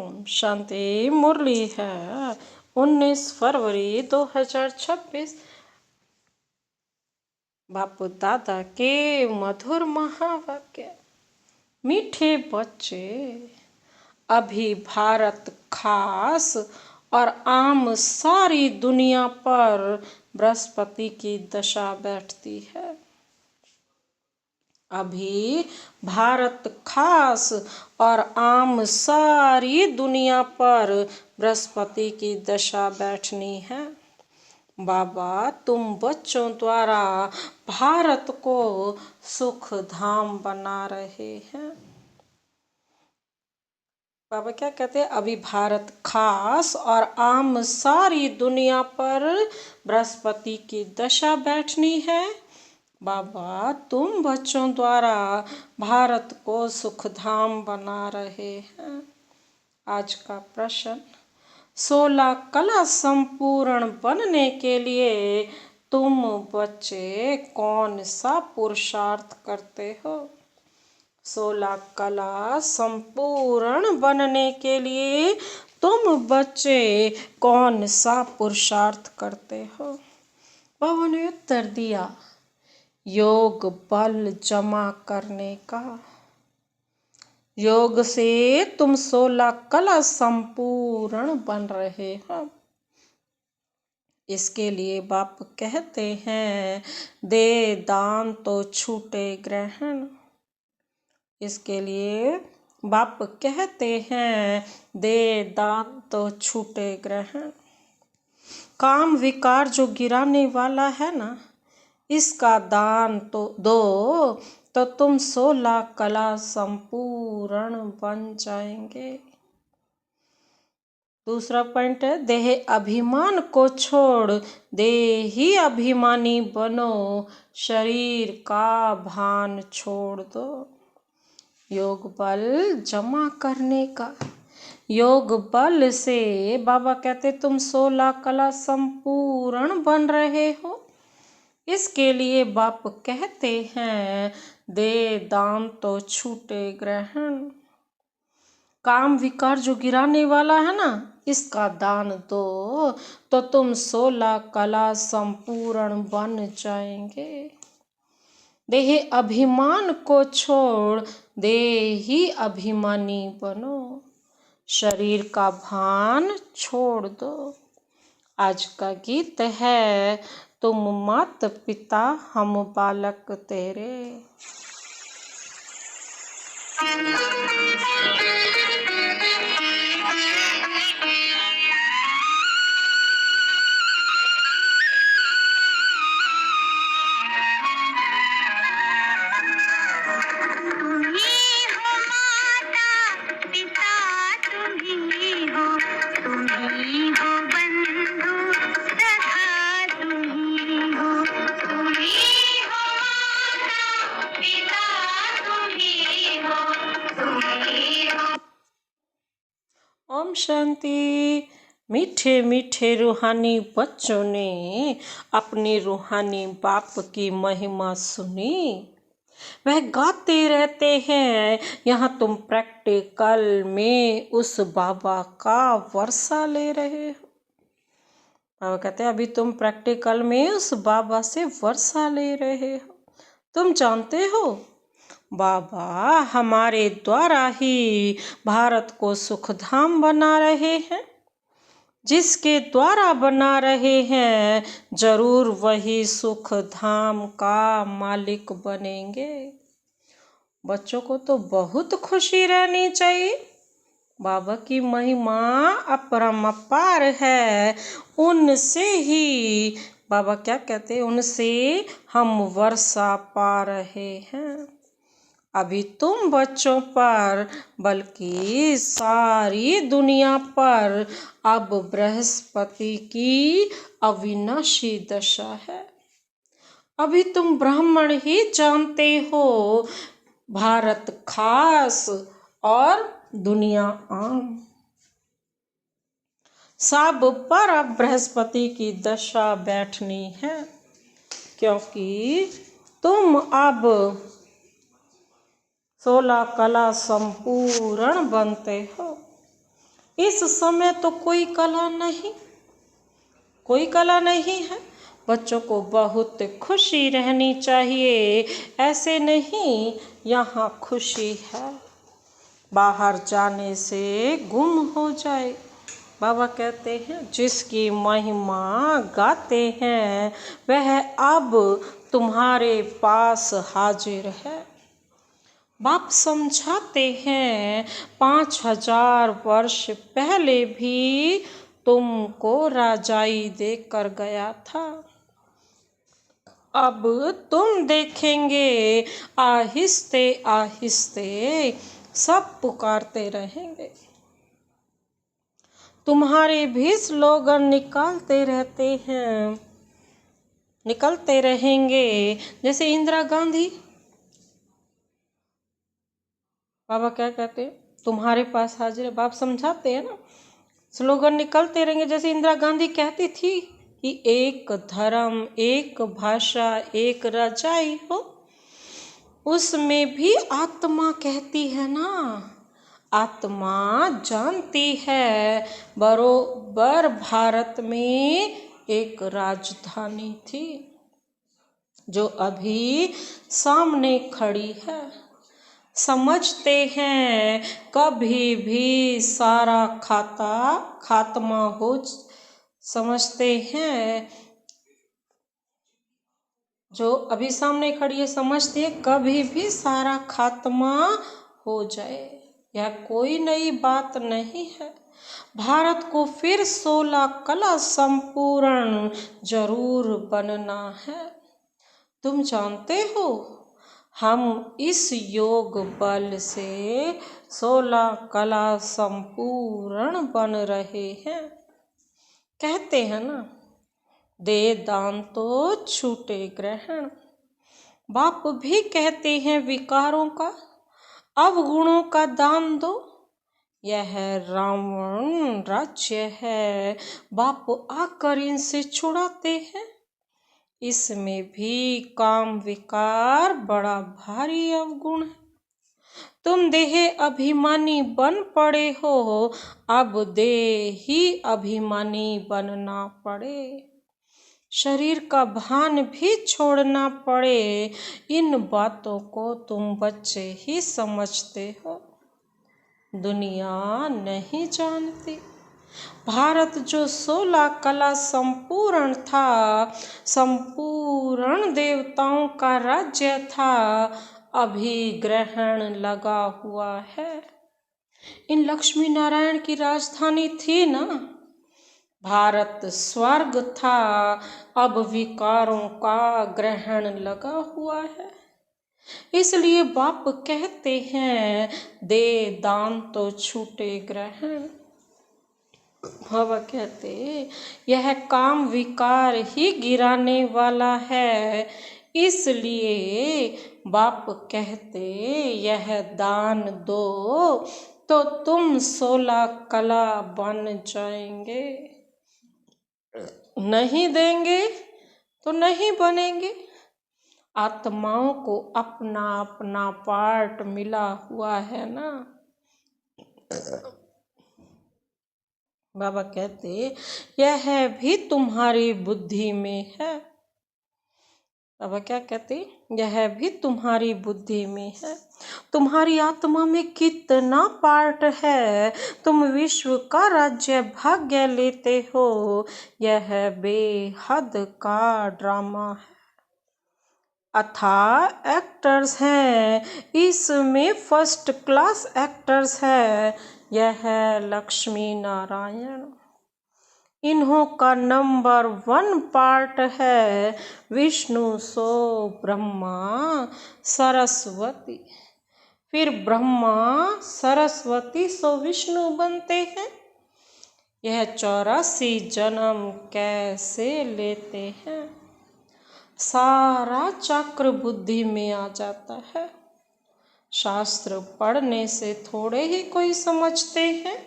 ओम शांति। मुरली है 19 फरवरी 2026। बापू दादा के मधुर महावाक्य। मीठे बच्चे, अभी भारत खास और आम सारी दुनिया पर बृहस्पति की दशा बैठती है। अभी भारत खास और आम सारी दुनिया पर बृहस्पति की दशा बैठनी है। बाबा, तुम बच्चों द्वारा भारत को सुख धाम बना रहे हैं। बाबा क्या कहते हैं? अभी भारत खास और आम सारी दुनिया पर बृहस्पति की दशा बैठनी है। बाबा, तुम बच्चों द्वारा भारत को सुखधाम बना रहे हैं। आज का प्रश्न, 16 कला संपूर्ण बनने के लिए तुम बच्चे कौन सा पुरुषार्थ करते हो? 16 कला संपूर्ण बनने के लिए तुम बच्चे कौन सा पुरुषार्थ करते हो? बाबा ने उत्तर दिया, योग बल जमा करने का। योग से तुम 16 कला संपूर्ण बन रहे हो। इसके लिए बाप कहते हैं, दे दान तो छूटे ग्रहण। इसके लिए बाप कहते हैं, दे दान तो छूटे ग्रहण। काम विकार जो गिराने वाला है ना, इसका दान तो दो तो तुम 16 कला संपूर्ण बन जाएंगे। दूसरा पॉइंट है, देह अभिमान को छोड़ देही अभिमानी बनो, शरीर का भान छोड़ दो। योग बल जमा करने का। योग बल से बाबा कहते तुम 16 कला संपूर्ण बन रहे हो। इसके लिए बाप कहते हैं, दे दान तो छूटे ग्रहण। काम विकार जो गिराने वाला है ना, इसका दान दो तो तुम 16 कला संपूर्ण बन जाएंगे। देह अभिमान को छोड़ देही अभिमानी बनो, शरीर का भान छोड़ दो। आज का गीत है, तुम मात पिता हम बालक तेरे। ओम शांति। मीठे मीठे रूहानी बच्चों ने अपने रूहानी बाप की महिमा सुनी। वह गाते रहते हैं, यहाँ तुम प्रैक्टिकल में उस बाबा का वर्षा ले रहे हो। बाबा कहते हैं, अभी तुम प्रैक्टिकल में उस बाबा से वर्षा ले रहे हो। तुम जानते हो, बाबा हमारे द्वारा ही भारत को सुखधाम बना रहे हैं। जिसके द्वारा बना रहे हैं, जरूर वही सुख धाम का मालिक बनेंगे। बच्चों को तो बहुत खुशी रहनी चाहिए। बाबा की महिमा अपरंपार है। उनसे ही बाबा क्या कहते हैं, उनसे हम वर्षा पा रहे हैं। अभी तुम बच्चों पर बल्कि सारी दुनिया पर अब बृहस्पति की अविनाशी दशा है। अभी तुम ब्राह्मण ही जानते हो, भारत खास और दुनिया आम। सब पर अब बृहस्पति की दशा बैठनी है, क्योंकि तुम अब 16 कला संपूर्ण बनते हो। इस समय तो कोई कला नहीं है। बच्चों को बहुत खुशी रहनी चाहिए, ऐसे नहीं यहाँ खुशी है, बाहर जाने से गुम हो जाए। बाबा कहते हैं जिसकी महिमा गाते हैं वह अब तुम्हारे पास हाजिर है। बाप समझाते हैं 5000 वर्ष पहले भी तुमको राजाई देकर गया था। अब तुम देखेंगे आहिस्ते आहिस्ते सब पुकारते रहेंगे। तुम्हारे भी स्लोगन निकलते रहेंगे। जैसे इंदिरा गांधी, बाबा क्या कहते हैं, तुम्हारे पास हाजिर है। बाप समझाते हैं ना, स्लोगन निकलते रहेंगे। जैसे इंदिरा गांधी कहती थी कि एक धर्म, एक भाषा, एक रजाई हो, उसमें भी आत्मा कहती है ना, आत्मा जानती है बरोबर भारत में एक राजधानी थी जो अभी सामने खड़ी है। समझते हैं कभी भी सारा खात्मा हो, समझते हैं जो अभी सामने खड़ी है, समझते हैं कभी भी सारा खात्मा हो जाए। यह कोई नई बात नहीं है। भारत को फिर 16 कला संपूर्ण जरूर बनना है। तुम जानते हो हम इस योग बल से 16 कला संपूर्ण बन रहे हैं। कहते हैं ना, दे दान तो छूटे ग्रहण। बाप भी कहते हैं विकारों का, अवगुणों का दान दो, यह रावण राज्य है। बाप आकर इनसे छुड़ाते हैं। इसमें भी काम विकार बड़ा भारी अवगुण है। तुम देह अभिमानी बन पड़े हो, अब देही अभिमानी बनना पड़े। शरीर का भान भी छोड़ना पड़े। इन बातों को तुम बच्चे ही समझते हो, दुनिया नहीं जानती। भारत जो 16 कला संपूर्ण था, संपूर्ण देवताओं का राज्य था, अभी ग्रहण लगा हुआ है। इन लक्ष्मी नारायण की राजधानी थी ना, भारत स्वर्ग था, अब विकारों का ग्रहण लगा हुआ है। इसलिए बाप कहते हैं दे दान तो छूटे ग्रहण। बाबा कहते यह काम विकार ही गिराने वाला है। इसलिए बाप कहते यह दान दो तो तुम 16 कला बन जाएंगे, नहीं देंगे तो नहीं बनेंगे। आत्माओं को अपना अपना पार्ट मिला हुआ है ना। बाबा कहते यह भी तुम्हारी बुद्धि में है। बाबा क्या कहते, यह भी तुम्हारी बुद्धि में है। तुम्हारी आत्मा में कितना पार्ट है। तुम विश्व का राज्य भाग्य लेते हो, यह बेहद का ड्रामा है। अथाह एक्टर्स हैं, इसमें फर्स्ट क्लास एक्टर्स है। यह है लक्ष्मी नारायण। इन्हों का नंबर 1 पार्ट है विष्णु सो ब्रह्मा सरस्वती। फिर ब्रह्मा सरस्वती सो विष्णु बनते हैं। यह 84 जन्म कैसे लेते हैं, सारा चक्र बुद्धि में आ जाता है। शास्त्र पढ़ने से थोड़े ही कोई समझते हैं।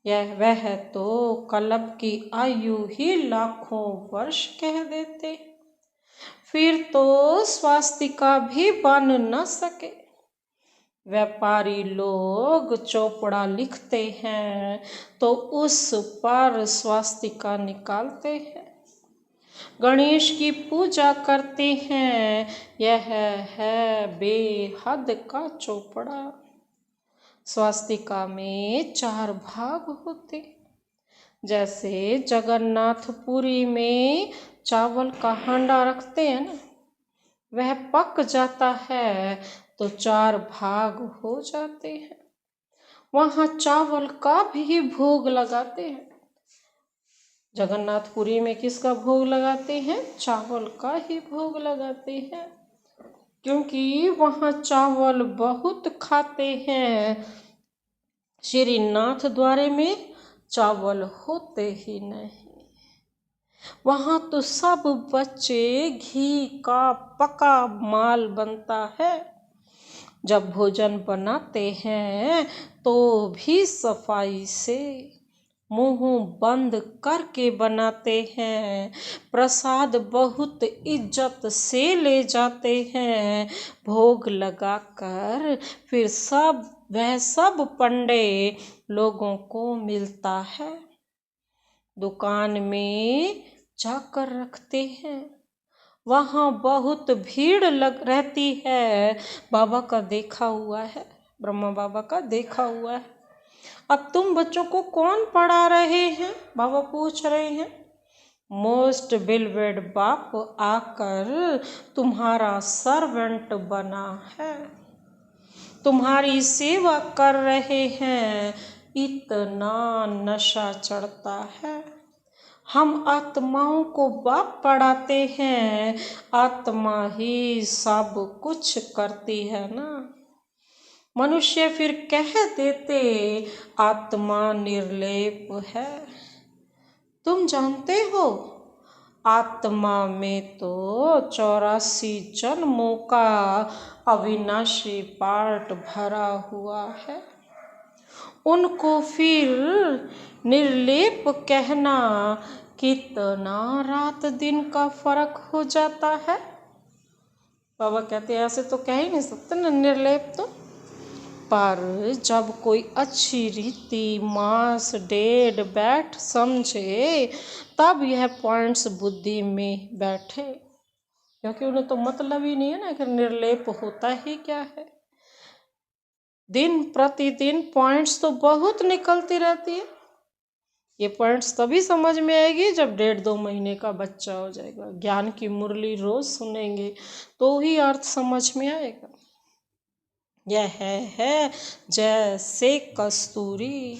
वह तो कल्प की आयु ही लाखों वर्ष कह देते, फिर तो स्वास्तिका भी बन न सके। व्यापारी लोग चौपड़ा लिखते हैं तो उस पर स्वास्तिका निकालते हैं। गणेश की पूजा करते हैं, यह है बेहद का चौपड़ा। स्वास्तिका में 4 भाग होते, जैसे जगन्नाथपुरी में चावल का हांडा रखते हैं ना, वह पक जाता है तो 4 भाग हो जाते हैं। वहाँ चावल का भी भोग लगाते हैं। जगन्नाथपुरी में किसका भोग लगाते हैं? चावल का ही भोग लगाते हैं, क्योंकि वहाँ चावल बहुत खाते हैं। श्रीनाथ द्वारे में चावल होते ही नहीं। वहाँ तो सब बच्चे घी का पका माल बनता है। जब भोजन बनाते हैं तो भी सफाई से मुंह बंद करके बनाते हैं। प्रसाद बहुत इज्जत से ले जाते हैं। भोग लगाकर फिर वह सब पंडे लोगों को मिलता है। दुकान में जाकर रखते हैं। वहाँ बहुत भीड़ रहती है। बाबा का देखा हुआ है, ब्रह्मा बाबा का देखा हुआ है। अब तुम बच्चों को कौन पढ़ा रहे हैं? बाबा पूछ रहे हैं। मोस्ट बिलवेड बाप आकर तुम्हारा सर्वेंट बना है, तुम्हारी सेवा कर रहे हैं। इतना नशा चढ़ता है। हम आत्माओं को बाप पढ़ाते हैं, आत्मा ही सब कुछ करती है ना। मनुष्य फिर कह देते आत्मा निर्लेप है। तुम जानते हो आत्मा में तो 84 जन्मों का अविनाशी पार्ट भरा हुआ है। उनको फिर निर्लेप कहना कितना रात दिन का फर्क हो जाता है। बाबा कहते हैं ऐसे तो कह ही नहीं सकते ना निर्लेप तो। पर जब कोई अच्छी रीति मास डेढ़ बैठ समझे तब यह पॉइंट्स बुद्धि में बैठे, क्योंकि उन्हें तो मतलब ही नहीं है ना कि निर्लेप होता ही क्या है। दिन प्रतिदिन पॉइंट्स तो बहुत निकलती रहती है। ये पॉइंट्स तभी समझ में आएगी जब 1.5-2 महीने का बच्चा हो जाएगा। ज्ञान की मुरली रोज सुनेंगे तो ही अर्थ समझ में आएगा। यह है जैसे कस्तूरी।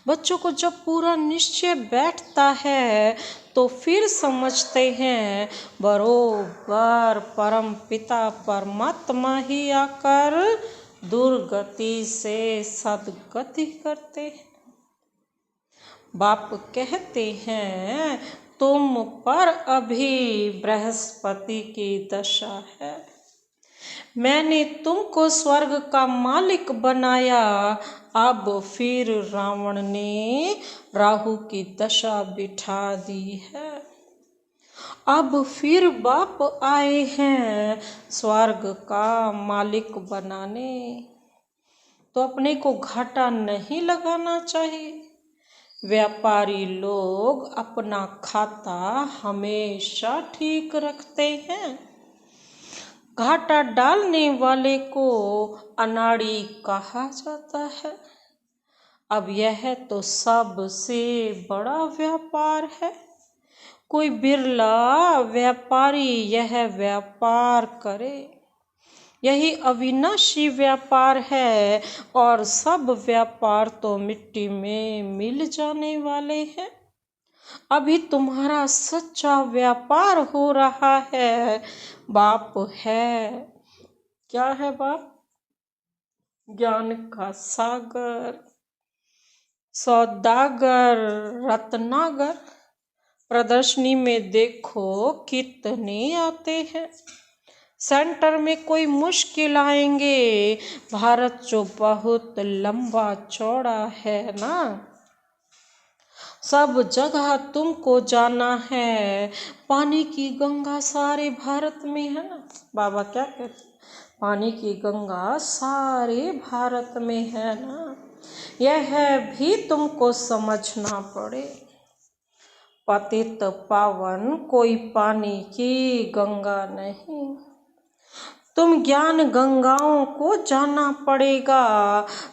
बच्चों को जब पूरा निश्चय बैठता है तो फिर समझते हैं बरोबर परम पिता परमात्मा ही आकर दुर्गति से सदगति करते हैं। बाप कहते हैं तुम पर अभी बृहस्पति की दशा है। मैंने तुमको स्वर्ग का मालिक बनाया। अब फिर रावण ने राहु की दशा बिठा दी है। अब फिर बाप आए हैं स्वर्ग का मालिक बनाने। तो अपने को घाटा नहीं लगाना चाहिए। व्यापारी लोग अपना खाता हमेशा ठीक रखते हैं। घाटा डालने वाले को अनाड़ी कहा जाता है। अब यह तो सबसे बड़ा व्यापार है। कोई बिरला व्यापारी यह व्यापार करे। यही अविनाशी व्यापार है और सब व्यापार तो मिट्टी में मिल जाने वाले हैं। अभी तुम्हारा सच्चा व्यापार हो रहा है। बाप है, क्या है बाप? ज्ञान का सागर, सौदागर, रत्नागर। प्रदर्शनी में देखो कितने आते हैं। सेंटर में कोई मुश्किल आएंगे। भारत जो बहुत लंबा चौड़ा है ना, सब जगह तुमको जाना है। पानी की गंगा सारे भारत में है ना। बाबा क्या कहते हैं? पानी की गंगा सारे भारत में है ना, यह भी तुमको समझना पड़े। पतित पावन कोई पानी की गंगा नहीं, तुम ज्ञान गंगाओं को जाना पड़ेगा।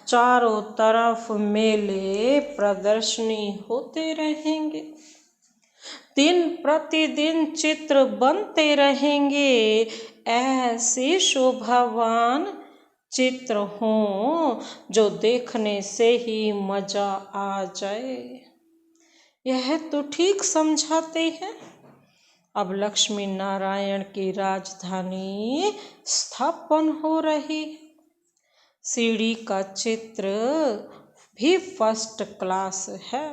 चारों तरफ मेले प्रदर्शनी होते रहेंगे, दिन प्रतिदिन चित्र बनते रहेंगे, ऐसे शोभावान चित्र हों जो देखने से ही मजा आ जाए। यह तो ठीक समझाते हैं। अब लक्ष्मी नारायण की राजधानी स्थापन हो रही, सीढ़ी का चित्र भी फर्स्ट क्लास है।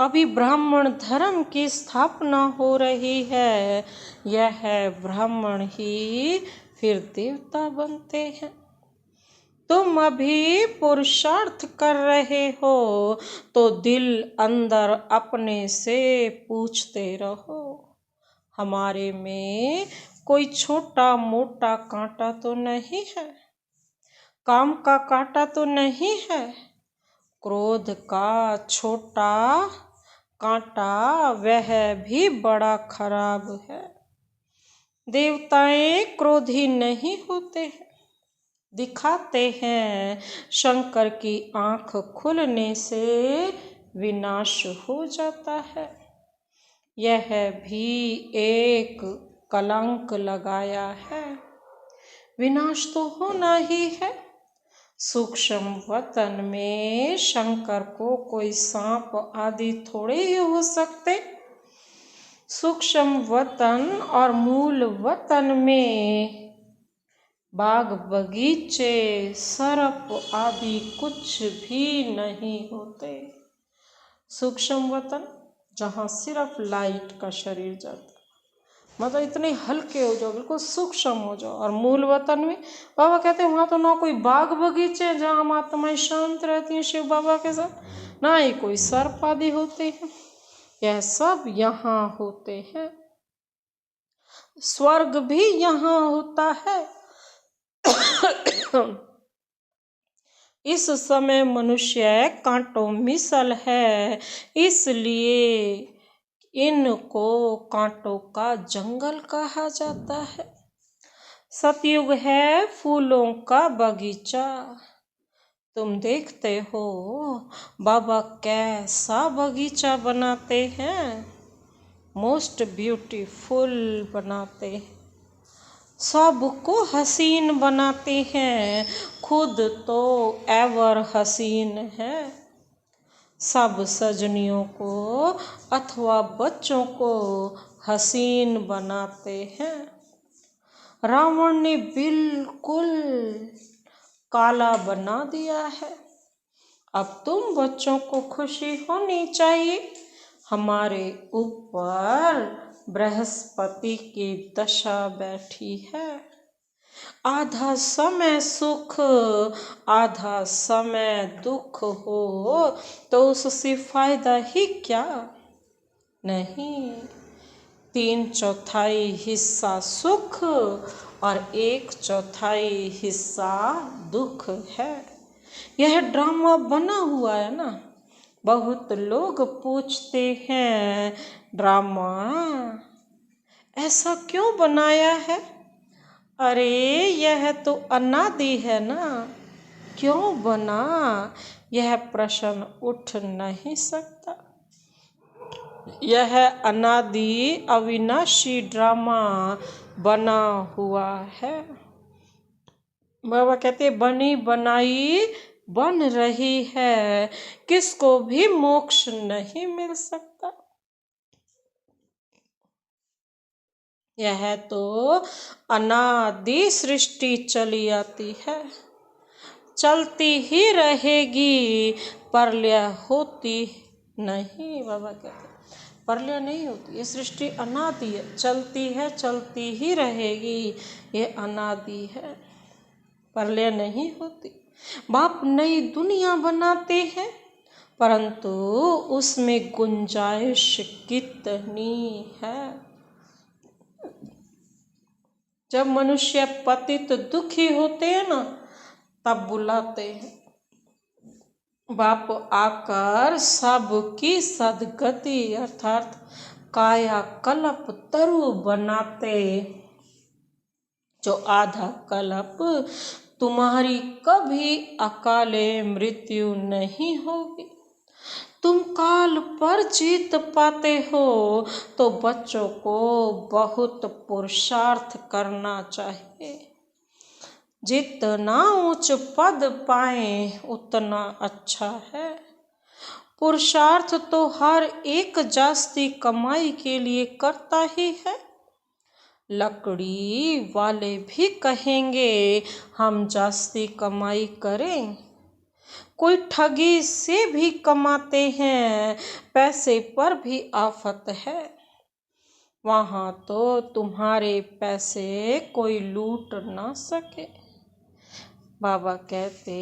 अभी ब्राह्मण धर्म की स्थापना हो रही है, यह ब्राह्मण ही फिर देवता बनते हैं। तुम अभी पुरुषार्थ कर रहे हो तो दिल अंदर अपने से पूछते रहो, हमारे में कोई छोटा मोटा कांटा तो नहीं है, काम का कांटा तो नहीं है। क्रोध का छोटा कांटा वह भी बड़ा खराब है। देवताएं क्रोधी नहीं होते हैं, दिखाते हैं शंकर की आंख खुलने से विनाश हो जाता है। यह भी एक कलंक लगाया है, विनाश तो होना ही है। सूक्ष्म वतन में शंकर को कोई सांप आदि थोड़े ही हो सकते। सूक्ष्म वतन और मूल वतन में बाग बगीचे सर्प आदि कुछ भी नहीं होते। सूक्ष्म वतन जहाँ सिर्फ लाइट का शरीर जाता, मतलब इतने हल्के हो जाओ, बिल्कुल सूक्ष्म हो जाओ। और मूल वतन में बाबा कहते हैं वहाँ तो ना कोई बाग बगीचे जहाँ आत्माएं शांत रहती हैं शिव बाबा के साथ, ना ही कोई सर्प आदि होते हैं, यह सब यहाँ होते हैं। स्वर्ग भी यहाँ होता है। इस समय मनुष्य कांटों मिसल है, इसलिए इनको कांटों का जंगल कहा जाता है। सतयुग है फूलों का बगीचा। तुम देखते हो बाबा कैसा बगीचा बनाते हैं, मोस्ट ब्यूटीफुल बनाते हैं, सबको हसीन बनाते हैं, खुद तो एवर हसीन है। सब सजनियों को अथवा बच्चों को हसीन बनाते हैं। रावण ने बिल्कुल काला बना दिया है। अब तुम बच्चों को खुशी होनी चाहिए, हमारे ऊपर बृहस्पति की दशा बैठी है। आधा समय सुख आधा समय दुख हो तो उससे फायदा ही क्या नहीं। 3/4 हिस्सा सुख और 1/4 हिस्सा दुख है। यह ड्रामा बना हुआ है ना। बहुत लोग पूछते हैं ड्रामा ऐसा क्यों बनाया है? अरे यह तो अनादि है ना, क्यों बना यह प्रश्न उठ नहीं सकता। यह अनादि अविनाशी ड्रामा बना हुआ है। बाबा कहते बनी बनाई बन रही है, किसको भी मोक्ष नहीं मिल सकता। यह तो अनादि सृष्टि चली आती है, चलती ही रहेगी, प्रलय होती नहीं। बाबा कहते प्रलय नहीं होती, ये सृष्टि अनादि है, चलती ही रहेगी, ये अनादि है, प्रलय नहीं होती। बाप नई दुनिया बनाते हैं परंतु उसमें गुंजाइश कितनी है। जब मनुष्य पतित दुखी होते हैं ना, तब बुलाते हैं बाप आकर सबकी सदगति अर्थात कायाकल्प तरु बनाते। जो आधा कल्प तुम्हारी कभी अकाले मृत्यु नहीं होगी। तुम काल पर जीत पाते हो तो बच्चों को बहुत पुरुषार्थ करना चाहिए। जितना उच्च पद पाए उतना अच्छा है। पुरुषार्थ तो हर एक जास्ती कमाई के लिए करता ही है। लकड़ी वाले भी कहेंगे हम जास्ती कमाई करें। कोई ठगी से भी कमाते हैं, पैसे पर भी आफत है। वहाँ तो तुम्हारे पैसे कोई लूट ना सके। बाबा कहते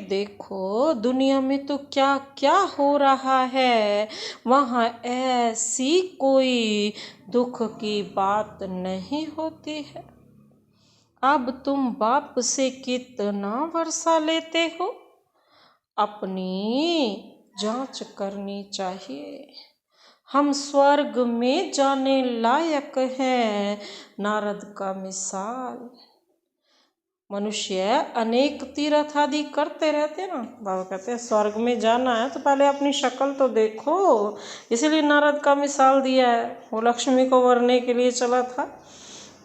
देखो दुनिया में तो क्या क्या हो रहा है, वहाँ ऐसी कोई दुख की बात नहीं होती है। अब तुम बाप से कितना वर्षा लेते हो, अपनी जांच करनी चाहिए। हम स्वर्ग में जाने लायक हैं, नारद का मिसाल। मनुष्य अनेक तीर्थ आदि करते रहते ना, बाबा कहते हैं स्वर्ग में जाना है तो पहले अपनी शक्ल तो देखो। इसीलिए नारद का मिसाल दिया है, वो लक्ष्मी को वरने के लिए चला था।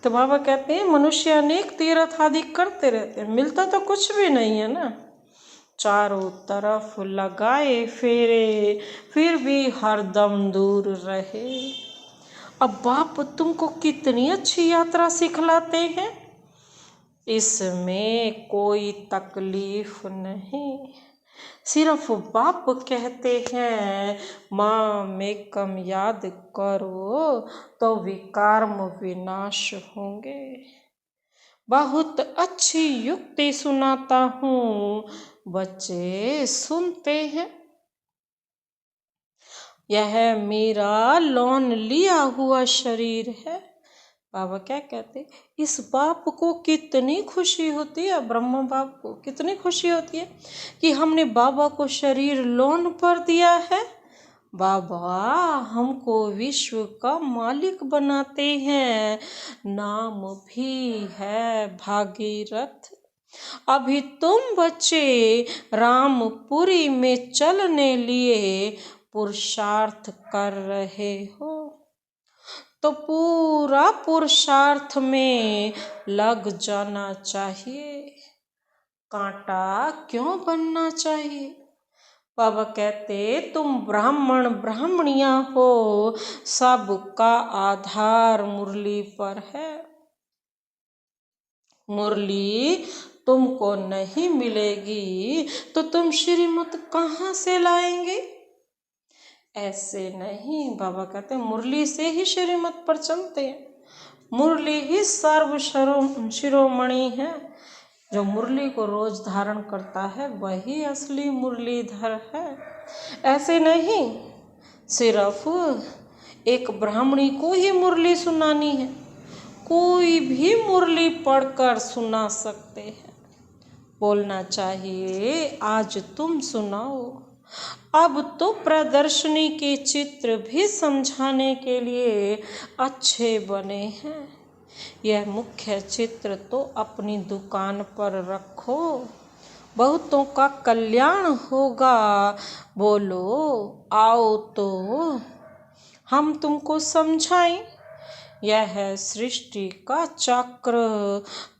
तो बाबा कहते हैं मनुष्य अनेक तीर्थ आदि करते रहते हैं, मिलता तो कुछ भी नहीं है ना। चारों तरफ लगाए फेरे फिर भी हरदम दूर रहे। अब बाप तुमको कितनी अच्छी यात्रा सिखलाते हैं, इसमें कोई तकलीफ नहीं। सिर्फ बाप कहते हैं माँ में कम याद करो तो विकर्म विनाश होंगे। बहुत अच्छी युक्ति सुनाता हूँ, बच्चे सुनते हैं। यह मेरा लोन लिया हुआ शरीर है। बाबा क्या कहते, इस बाप को कितनी खुशी होती है, ब्रह्म बाप को कितनी खुशी होती है कि हमने बाबा को शरीर लोन पर दिया है। बाबा हमको विश्व का मालिक बनाते हैं, नाम भी है भागीरथ। अभी तुम बच्चे रामपुरी में चलने लिए पुरुषार्थ कर रहे हो, तो पूरा पुरुषार्थ में लग जाना चाहिए। कांटा क्यों बनना चाहिए। बाबा कहते तुम ब्राह्मण ब्राह्मणियां हो, सबका आधार मुरली पर है। मुरली तुमको नहीं मिलेगी तो तुम श्रीमत कहाँ से लाएंगे। ऐसे नहीं, बाबा कहते मुरली से ही श्रीमत पर चलते हैं। मुरली ही सर्व शिरोमणि है। जो मुरली को रोज धारण करता है वही असली मुरलीधर है। ऐसे नहीं सिर्फ एक ब्राह्मणी को ही मुरली सुनानी है, कोई भी मुरली पढ़कर सुना सकते हैं। बोलना चाहिए आज तुम सुनाओ। अब तो प्रदर्शनी के चित्र भी समझाने के लिए अच्छे बने हैं। यह मुख्य चित्र तो अपनी दुकान पर रखो, बहुतों का कल्याण होगा। बोलो आओ तो हम तुमको समझाएं। यह सृष्टि का चक्र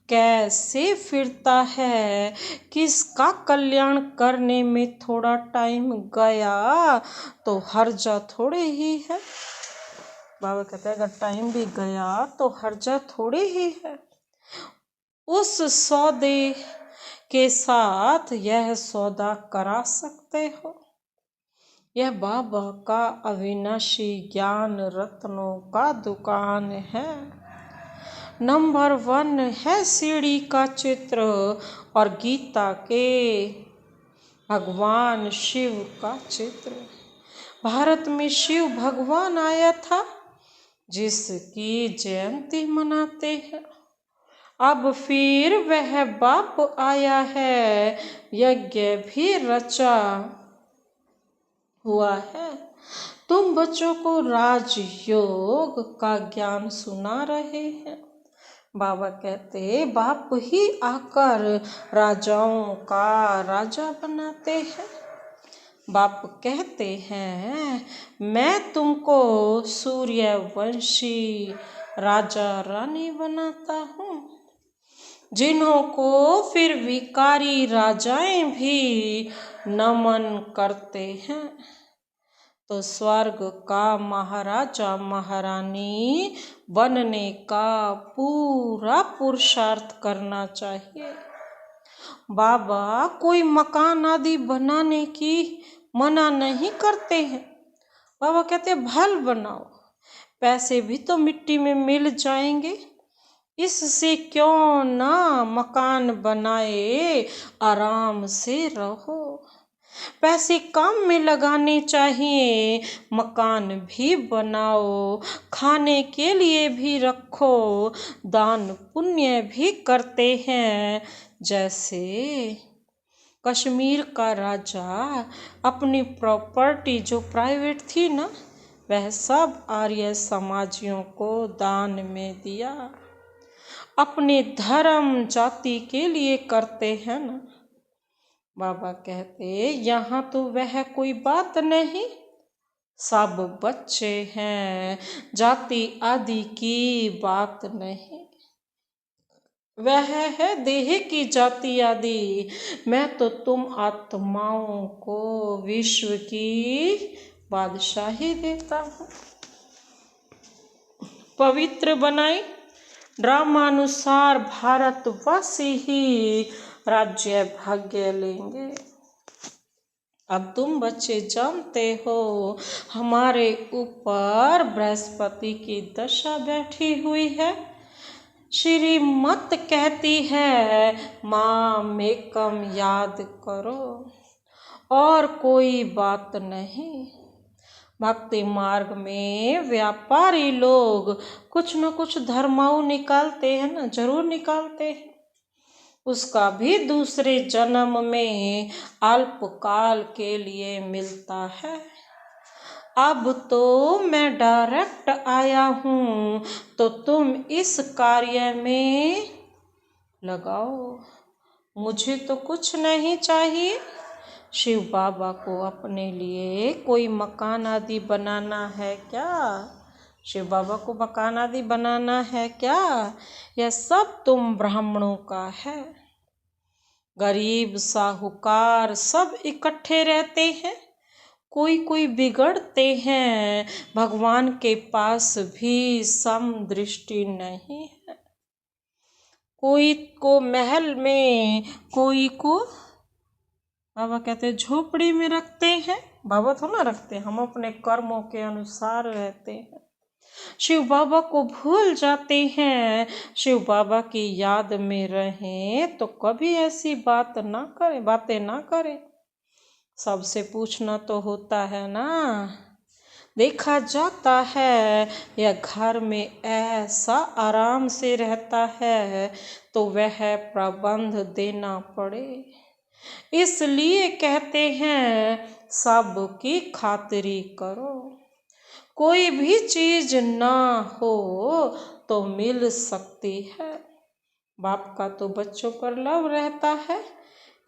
कैसे फिरता है, किसका कल्याण करने में थोड़ा टाइम गया तो हर्जा थोड़े ही है। बाबा कहते हैं अगर टाइम भी गया तो हर्जा थोड़ी ही है। उस सौदे के साथ यह सौदा करा सकते हो। यह बाबा का अविनाशी ज्ञान रत्नों का दुकान है। नंबर 1 है सीढ़ी का चित्र और गीता के भगवान शिव का चित्र। भारत में शिव भगवान आया था जिसकी जयंती मनाते हैं। अब फिर वह बाप आया है, यज्ञ भी रचा हुआ है। तुम बच्चों को राजयोग का ज्ञान सुना रहे हैं। बाबा कहते बाप ही आकर राजाओं का राजा बनाते हैं। बाप कहते हैं मैं तुमको सूर्यवंशी राजा रानी बनाता हूँ, जिन्हों को फिर विकारी राजाएं भी नमन करते हैं। तो स्वर्ग का महाराजा महारानी बनने का पूरा पुरुषार्थ करना चाहिए। बाबा कोई मकान आदि बनाने की मना नहीं करते हैं। बाबा कहते हैं भल बनाओ, पैसे भी तो मिट्टी में मिल जाएंगे, इससे क्यों ना मकान बनाए आराम से रहो। पैसे काम में लगाने चाहिए, मकान भी बनाओ, खाने के लिए भी रखो, दान पुण्य भी करते हैं। जैसे कश्मीर का राजा अपनी प्रॉपर्टी जो प्राइवेट थी ना, वह सब आर्य समाजियों को दान में दिया। अपने धर्म जाति के लिए करते हैं ना। बाबा कहते यहाँ तो वह कोई बात नहीं, सब बच्चे हैं, जाति आदि की बात नहीं। वह है देह की जाति आदि, मैं तो तुम आत्माओं को विश्व की बादशाही देता हूँ। पवित्र बनाई ड्रामानुसार भारतवासी ही राज्य भाग्य लेंगे। अब तुम बच्चे जानते हो हमारे ऊपर बृहस्पति की दशा बैठी हुई है। श्रीमत कहती है माम एकम याद करो, और कोई बात नहीं। भक्ति मार्ग में व्यापारी लोग कुछ न कुछ धर्माऊ निकालते हैं ना, जरूर निकालते हैं। उसका भी दूसरे जन्म में अल्पकाल के लिए मिलता है। अब तो मैं डायरेक्ट आया हूँ, तो तुम इस कार्य में लगाओ, मुझे तो कुछ नहीं चाहिए। शिव बाबा को अपने लिए कोई मकान आदि बनाना है क्या? शिव बाबा को मकान आदि बनाना है क्या? यह सब तुम ब्राह्मणों का है। गरीब साहूकार सब इकट्ठे रहते हैं, कोई कोई बिगड़ते हैं। भगवान के पास भी समदृष्टि नहीं है। कोई को महल में, कोई को बाबा कहते हैं झोपड़ी में रखते हैं। बाबा थोड़ा रखते हैं, हम अपने कर्मों के अनुसार रहते हैं। शिव बाबा को भूल जाते हैं। शिव बाबा की याद में रहें तो कभी ऐसी बातें ना करें। सबसे पूछना तो होता है ना। देखा जाता है या घर में ऐसा आराम से रहता है तो वह प्रबंध देना पड़े। इसलिए कहते हैं सबकी खातिरी करो। कोई भी चीज ना हो तो मिल सकती है। बाप का तो बच्चों पर लव रहता है,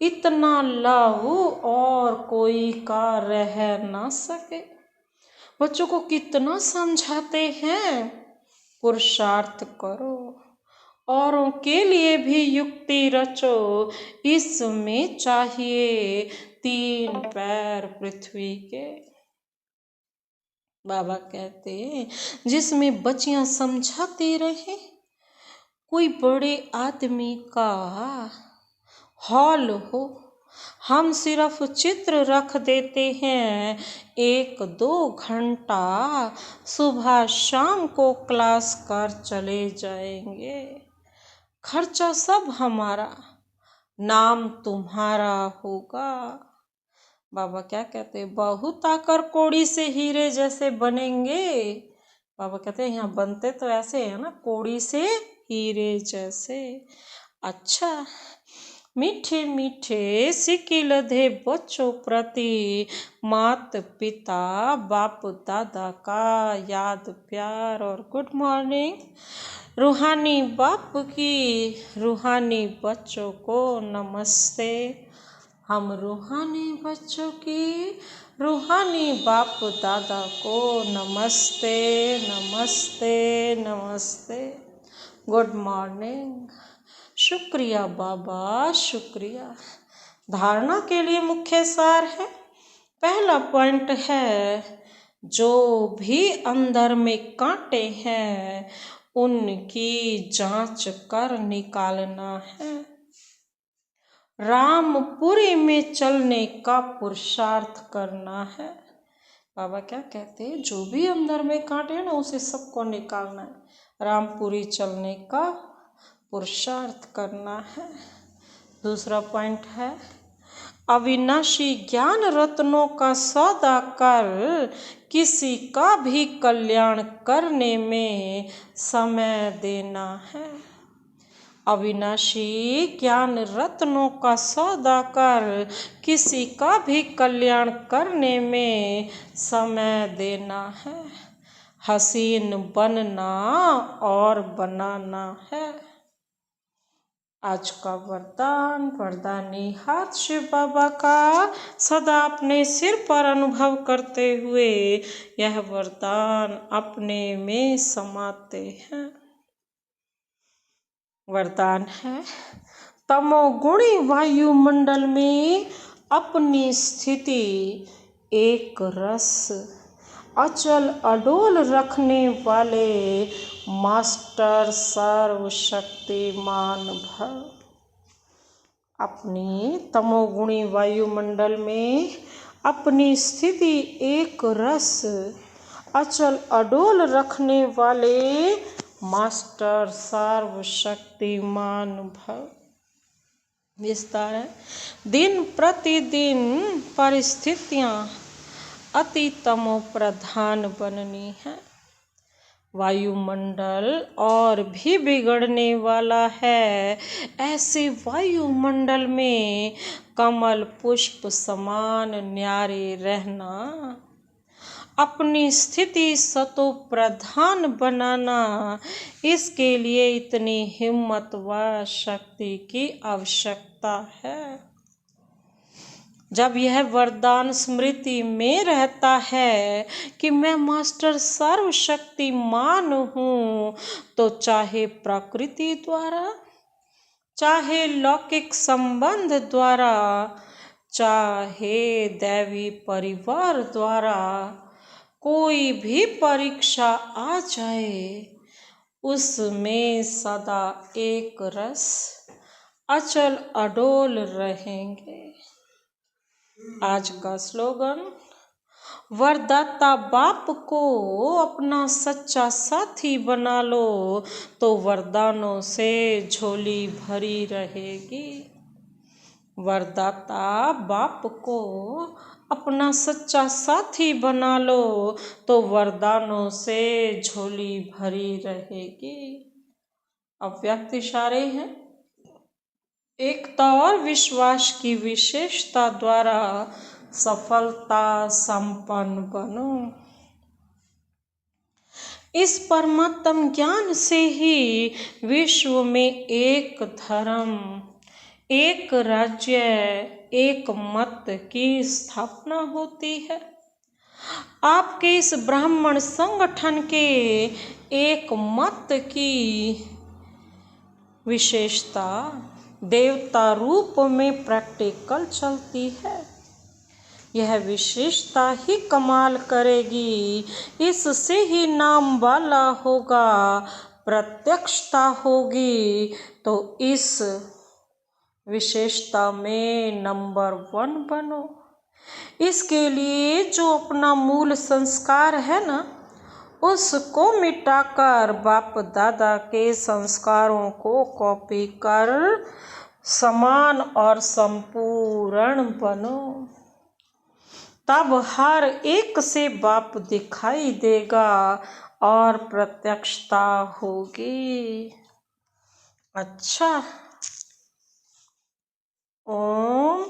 इतना लव और कोई का रह ना सके। बच्चों को कितना समझाते हैं, पुरुषार्थ करो, औरों के लिए भी युक्ति रचो। इसमें चाहिए 3 पैर पृथ्वी के। बाबा कहते जिसमें बच्चियां समझाते रहे। कोई बड़े आदमी का हॉल हो, हम सिर्फ चित्र रख देते हैं, 1-2 घंटा सुबह शाम को क्लास कर चले जाएंगे। खर्चा सब हमारा, नाम तुम्हारा होगा। बाबा क्या कहते हैं, बहुत आकर कोड़ी से हीरे जैसे बनेंगे। बाबा कहते हैं यहाँ बनते तो ऐसे है ना, कोड़ी से हीरे जैसे। अच्छा, मीठे मीठे सिक्के लधे बच्चों प्रति मात पिता बाप दादा का याद प्यार और गुड मॉर्निंग। रूहानी बाप की रूहानी बच्चों को नमस्ते। हम रूहानी बच्चों की रूहानी बाप दादा को नमस्ते नमस्ते नमस्ते। Good morning. शुक्रिया बाबा, शुक्रिया। धारणा के लिए मुख्य सार है। पहला पॉइंट है, जो भी अंदर में कांटे हैं उनकी जांच कर निकालना है। रामपुरी में चलने का पुरुषार्थ करना है। बाबा क्या कहते हैं, जो भी अंदर में कांटे हैं ना उसे सबको निकालना है। रामपुरी चलने का पुरुषार्थ करना है। दूसरा पॉइंट है, अविनाशी ज्ञान रत्नों का सौदा कर किसी का भी कल्याण करने में समय देना है। अविनाशी ज्ञान रत्नों का सौदा कर किसी का भी कल्याण करने में समय देना है। हसीन बनना और बनाना है। आज का वरदान, वरदानी हाथ शिव बाबा का सदा अपने सिर पर अनुभव करते हुए यह वरदान अपने में समाते हैं। वरदान है, तमोगुणी वायुमंडल में अपनी स्थिति एक रस अचल अडोल रखने वाले मास्टर सर्वशक्तिमान भव। अपनी तमोगुणी वायुमंडल में अपनी स्थिति एक रस अचल अडोल रखने वाले मास्टर सर्वशक्तिमान भव। विस्तार है, दिन प्रतिदिन परिस्थितियां अति तमो प्रधान बननी है। वायुमंडल और भी बिगड़ने वाला है। ऐसे वायुमंडल में कमल पुष्प समान न्यारे रहना, अपनी स्थिति सतो प्रधान बनाना, इसके लिए इतनी हिम्मत व शक्ति की आवश्यकता है। जब यह वरदान स्मृति में रहता है कि मैं मास्टर सर्वशक्तिमान हूँ, तो चाहे प्रकृति द्वारा, चाहे लौकिक संबंध द्वारा, चाहे दैवी परिवार द्वारा कोई भी परीक्षा आ जाए, उसमें सदा एक रस अचल अडोल रहेंगे। आज का स्लोगन, वरदाता बाप को अपना सच्चा साथी बना लो तो वरदानों से झोली भरी रहेगी। वरदाता बाप को अपना सच्चा साथी बना लो तो वरदानों से झोली भरी रहेगी। अव्यक्त इशारे हैं, एकता और विश्वास की विशेषता द्वारा सफलता संपन्न बनो। इस परमात्म ज्ञान से ही विश्व में एक धर्म, एक राज्य, एक मत की स्थापना होती है। आपके इस ब्राह्मण संगठन के एक मत की विशेषता देवता रूप में प्रैक्टिकल चलती है। यह विशेषता ही कमाल करेगी, इससे ही नाम वाला होगा, प्रत्यक्षता होगी, तो इस विशेषता में नंबर 1 बनो। इसके लिए जो अपना मूल संस्कार है ना, उसको मिटाकर बाप दादा के संस्कारों को कॉपी कर समान और संपूर्ण बनो। तब हर एक से बाप दिखाई देगा और प्रत्यक्षता होगी। अच्छा। ओम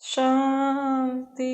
शांति।